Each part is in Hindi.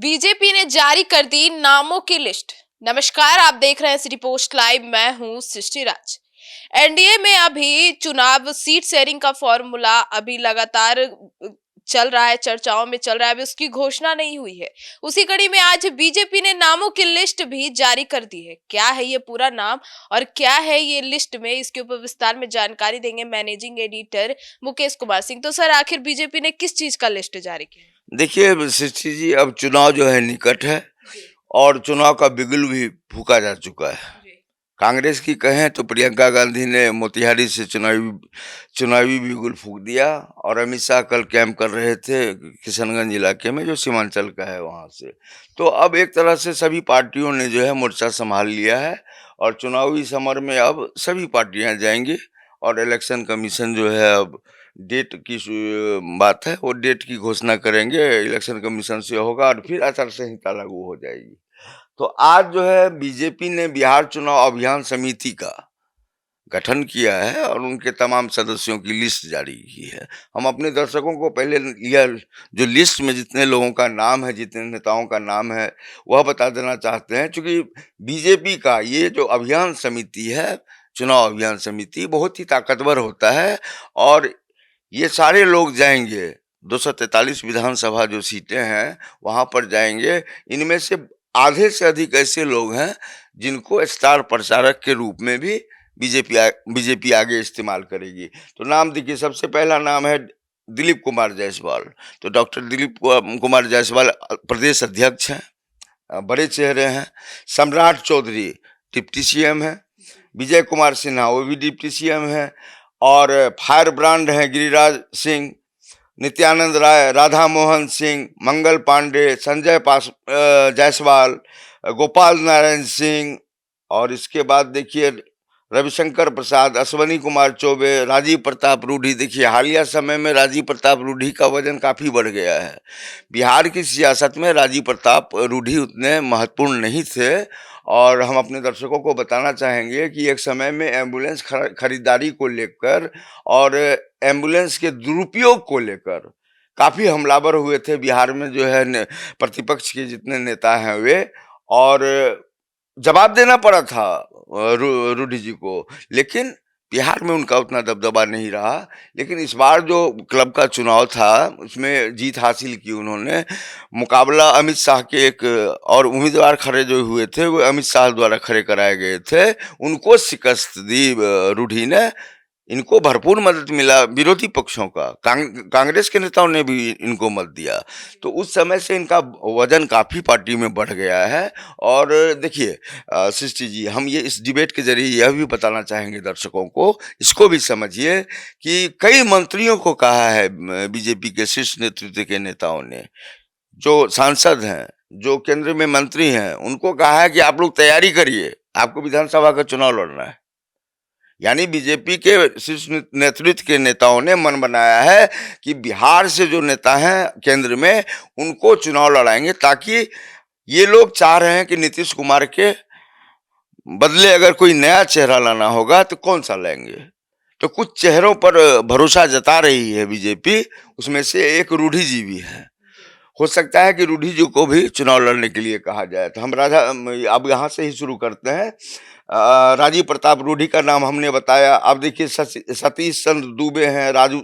बीजेपी ने जारी कर दी नामों की लिस्ट। नमस्कार, आप देख रहे हैं सिटी पोस्ट लाइव। मैं हूं सृष्टि राज। एनडीए में अभी चुनाव सीट शेयरिंग का फॉर्मूला अभी लगातार चल रहा है, चर्चाओं में चल रहा है। अभी उसकी घोषणा नहीं हुई है। उसी कड़ी में आज बीजेपी ने नामों की लिस्ट भी जारी कर दी है। क्या है ये पूरा नाम और क्या है ये लिस्ट में, इसके ऊपर विस्तार में जानकारी देंगे मैनेजिंग एडिटर मुकेश कुमार सिंह। तो सर, आखिर बीजेपी ने किस चीज का लिस्ट जारी किया? देखिए सृष्टि जी, अब चुनाव जो है निकट है और चुनाव का बिगुल भी फूका जा चुका है। कांग्रेस की कहें तो प्रियंका गांधी ने मोतिहारी से चुनावी बिगुल फूक दिया और अमित शाह कल कैंप कर रहे थे किशनगंज इलाके में, जो सीमांचल का है वहां से। तो अब एक तरह से सभी पार्टियों ने जो है मोर्चा संभाल लिया है और चुनावी समर में अब सभी पार्टियां जाएंगी और इलेक्शन कमीशन जो है अब डेट की बात है, वो डेट की घोषणा करेंगे, इलेक्शन कमीशन से होगा और फिर आचार संहिता लागू हो जाएगी। तो आज जो है बीजेपी ने बिहार चुनाव अभियान समिति का गठन किया है और उनके तमाम सदस्यों की लिस्ट जारी की है। हम अपने दर्शकों को पहले यह जो लिस्ट में जितने लोगों का नाम है, जितने नेताओं का नाम है, वह बता देना चाहते हैं, क्योंकि बीजेपी का ये जो अभियान समिति है, चुनाव अभियान समिति, बहुत ही ताकतवर होता है और ये सारे लोग जाएंगे। 243 विधानसभा जो सीटें हैं वहां पर जाएंगे। इनमें से आधे से अधिक ऐसे लोग हैं जिनको स्टार प्रचारक के रूप में भी बीजेपी आगे इस्तेमाल करेगी। तो नाम देखिए, सबसे पहला नाम है दिलीप कुमार जायसवाल। तो डॉक्टर दिलीप कुमार जायसवाल प्रदेश अध्यक्ष हैं, बड़े चेहरे हैं। सम्राट चौधरी डिप्टी सीएम है। विजय कुमार सिन्हा वो भी डिप्टी सीएम है। और फायर ब्रांड हैं गिरिराज सिंह, नित्यानंद राय, राधा मोहन सिंह, मंगल पांडे, संजय जायसवाल, गोपाल नारायण सिंह, और इसके बाद देखिए रविशंकर प्रसाद, अश्वनी कुमार चौबे, राजीव प्रताप रूढ़ी। देखिए हालिया समय में राजीव प्रताप रूढ़ी का वजन काफ़ी बढ़ गया है। बिहार की सियासत में राजीव प्रताप रूढ़ी उतने महत्वपूर्ण नहीं थे और हम अपने दर्शकों को बताना चाहेंगे कि एक समय में एम्बुलेंस खरीदारी को लेकर और एम्बुलेंस के दुरुपयोग को लेकर काफ़ी हमलावर हुए थे बिहार में, जो है प्रतिपक्ष के जितने नेता हैं वे, और जवाब देना पड़ा था रूडी जी को। लेकिन बिहार में उनका उतना दबदबा नहीं रहा। लेकिन इस बार जो क्लब का चुनाव था उसमें जीत हासिल की उन्होंने। मुकाबला अमित शाह के एक और उम्मीदवार खड़े जो हुए थे वो अमित शाह द्वारा खड़े कराए गए थे, उनको शिकस्त दी रूढ़ी ने। इनको भरपूर मदद मिला विरोधी पक्षों का, कांग्रेस के नेताओं ने भी इनको मत दिया। तो उस समय से इनका वजन काफ़ी पार्टी में बढ़ गया है। और देखिए सृष्टि जी, हम ये इस डिबेट के जरिए यह भी बताना चाहेंगे दर्शकों को, इसको भी समझिए कि कई मंत्रियों को कहा है बीजेपी के शीर्ष नेतृत्व के नेताओं ने, जो सांसद हैं, जो केंद्र में मंत्री हैं, उनको कहा है कि आप लोग तैयारी करिए, आपको विधानसभा का चुनाव लड़ना है। यानी बीजेपी के शीर्ष नेतृत्व के नेताओं ने मन बनाया है कि बिहार से जो नेता हैं केंद्र में, उनको चुनाव लड़ाएंगे, ताकि ये लोग चाह रहे हैं कि नीतीश कुमार के बदले अगर कोई नया चेहरा लाना होगा तो कौन सा लाएंगे। तो कुछ चेहरों पर भरोसा जता रही है बीजेपी, उसमें से एक रूढ़ी जी भी है। हो सकता है कि रूढ़ी जी को भी चुनाव लड़ने के लिए कहा जाए। तो हम अब यहाँ से ही शुरू करते हैं। राजीव प्रताप रूढ़ी का नाम हमने बताया। अब देखिए सतीश चंद्र दुबे हैं, राजू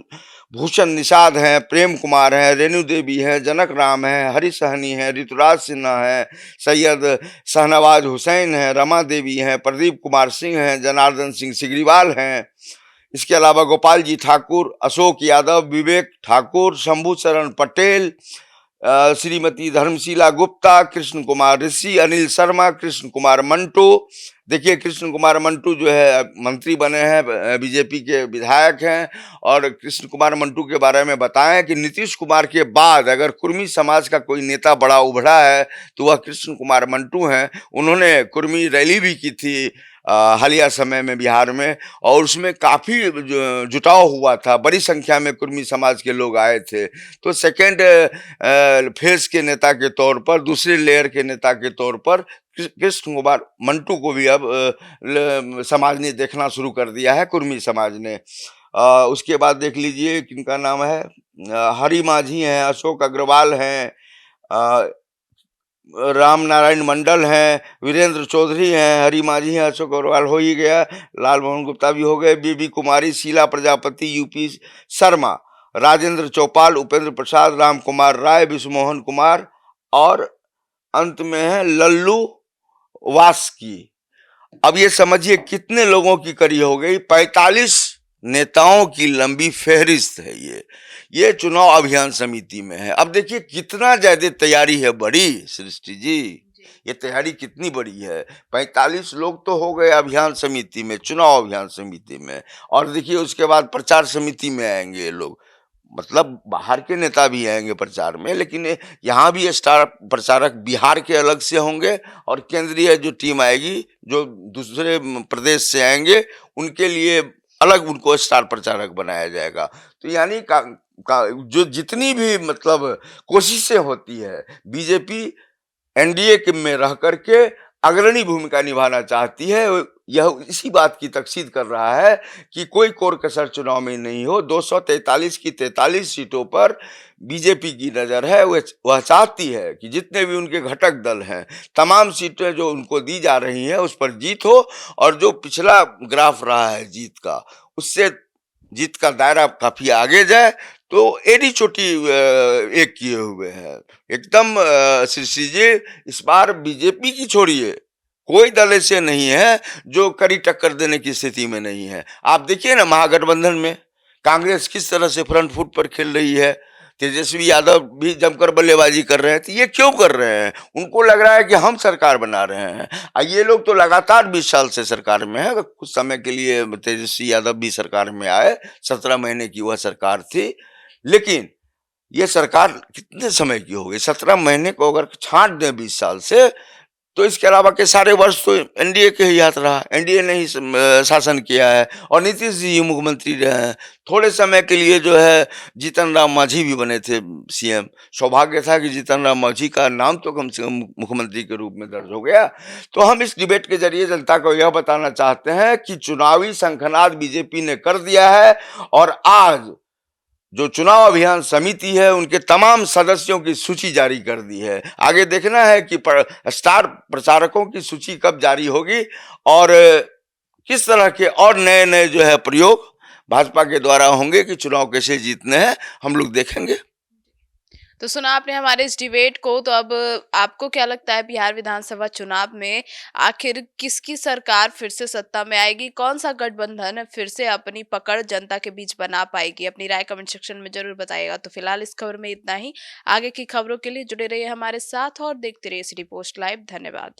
भूषण निषाद हैं, प्रेम कुमार हैं, रेणु देवी हैं, जनक राम हैं, हरी सहनी हैं, ऋतुराज सिन्हा हैं, सैयद शाहनवाज हुसैन हैं, रमा देवी हैं, प्रदीप कुमार सिंह हैं, जनार्दन सिंह सिग्रीवाल हैं। इसके अलावा गोपाल जी ठाकुर, अशोक यादव, विवेक ठाकुर, शंभू शरण पटेल, श्रीमती धर्मशीला गुप्ता, कृष्ण कुमार ऋषि, अनिल शर्मा, कृष्ण कुमार मंटू। देखिए कृष्ण कुमार मंटू जो है मंत्री बने हैं, बीजेपी के विधायक हैं। और कृष्ण कुमार मंटू के बारे में बताएं कि नीतीश कुमार के बाद अगर कुर्मी समाज का कोई नेता बड़ा उभरा है तो वह कृष्ण कुमार मंटू हैं। उन्होंने कुर्मी रैली भी की थी हालिया समय में बिहार में, और उसमें काफ़ी जुटाव हुआ था, बड़ी संख्या में कुर्मी समाज के लोग आए थे। तो सेकेंड फेज के नेता के तौर पर, दूसरे लेयर के नेता के तौर पर कृष्ण कुमार मंटू को भी अब समाज ने देखना शुरू कर दिया है, कुर्मी समाज ने। उसके बाद देख लीजिए किनका नाम है, हरी माझी हैं, अशोक अग्रवाल हैं, राम नारायण मंडल हैं, वीरेंद्र चौधरी हैं, हरि माझी हैं, अशोक अग्रवाल हो ही गया, लाल मोहन गुप्ता भी हो गए, बीबी कुमारी, शीला प्रजापति, यूपी शर्मा, राजेंद्र चौपाल, उपेंद्र प्रसाद, राम कुमार राय, विश्वमोहन कुमार और अंत में है लल्लू वास्की। अब ये समझिए कितने लोगों की कड़ी हो गई, 45 नेताओं की लंबी फहरिस्त है ये चुनाव अभियान समिति में है। अब देखिए कितना ज्यादा तैयारी है बड़ी, सृष्टि जी ये तैयारी कितनी बड़ी है। 45 लोग तो हो गए अभियान समिति में, चुनाव अभियान समिति में, और देखिए उसके बाद प्रचार समिति में आएंगे ये लोग, मतलब बाहर के नेता भी आएंगे प्रचार में, लेकिन यहाँ भी स्टार प्रचारक बिहार के अलग से होंगे और केंद्रीय जो टीम आएगी जो दूसरे प्रदेश से आएंगे उनके लिए अलग उनको स्टार प्रचारक बनाया जाएगा। तो यानी जो जितनी भी मतलब कोशिशें होती है बीजेपी एनडीए में रह करके अग्रणी भूमिका निभाना चाहती है, यह इसी बात की तकसीद कर रहा है कि कोई कोर कसर चुनाव में नहीं हो। 243 की 43 सीटों पर बीजेपी की नजर है। वह चाहती है कि जितने भी उनके घटक दल हैं तमाम सीटें जो उनको दी जा रही हैं उस पर जीत हो, और जो पिछला ग्राफ रहा है जीत का उससे जीत का दायरा काफी आगे जाए। तो एडी चोटी एक किए हुए हैं एकदम। श्री जी इस बार बीजेपी की छोड़िए, कोई दल ऐसे नहीं है जो कड़ी टक्कर देने की स्थिति में नहीं है। आप देखिए ना महागठबंधन में कांग्रेस किस तरह से फ्रंट फुट पर खेल रही है, तेजस्वी यादव भी जमकर बल्लेबाजी कर रहे हैं। तो ये क्यों कर रहे हैं? उनको लग रहा है कि हम सरकार बना रहे हैं। ये लोग तो लगातार 20 साल से सरकार में है। कुछ समय के लिए तेजस्वी यादव भी सरकार में आए, 17 महीने की वह सरकार थी, लेकिन ये सरकार कितने समय की हो गई? 17 महीने को अगर छांट दें 20 साल से, तो इसके अलावा के सारे वर्ष तो एनडीए के ही हाथ रहा, एनडीए ने ही शासन किया है और नीतीश जी मुख्यमंत्री रहे हैं। थोड़े समय के लिए जो है जीतन राम मांझी भी बने थे सीएम। सौभाग्य था कि जीतन राम मांझी का नाम तो कम से कम मुख्यमंत्री के रूप में दर्ज हो गया। तो हम इस डिबेट के जरिए जनता को यह बताना चाहते हैं कि चुनावी शंखनाद बीजेपी ने कर दिया है, और आज जो चुनाव अभियान समिति है उनके तमाम सदस्यों की सूची जारी कर दी है। आगे देखना है कि स्टार प्रचारकों की सूची कब जारी होगी और किस तरह के और नए नए जो है प्रयोग भाजपा के द्वारा होंगे कि चुनाव कैसे जीतने हैं, हम लोग देखेंगे। तो सुना आपने हमारे इस डिबेट को। तो अब आपको क्या लगता है बिहार विधानसभा चुनाव में आखिर किसकी सरकार फिर से सत्ता में आएगी? कौन सा गठबंधन फिर से अपनी पकड़ जनता के बीच बना पाएगी? अपनी राय कमेंट सेक्शन में जरूर बताइएगा। तो फिलहाल इस खबर में इतना ही। आगे की खबरों के लिए जुड़े रहिए हमारे साथ और देखते रहिए सिटी पोस्ट लाइव। धन्यवाद।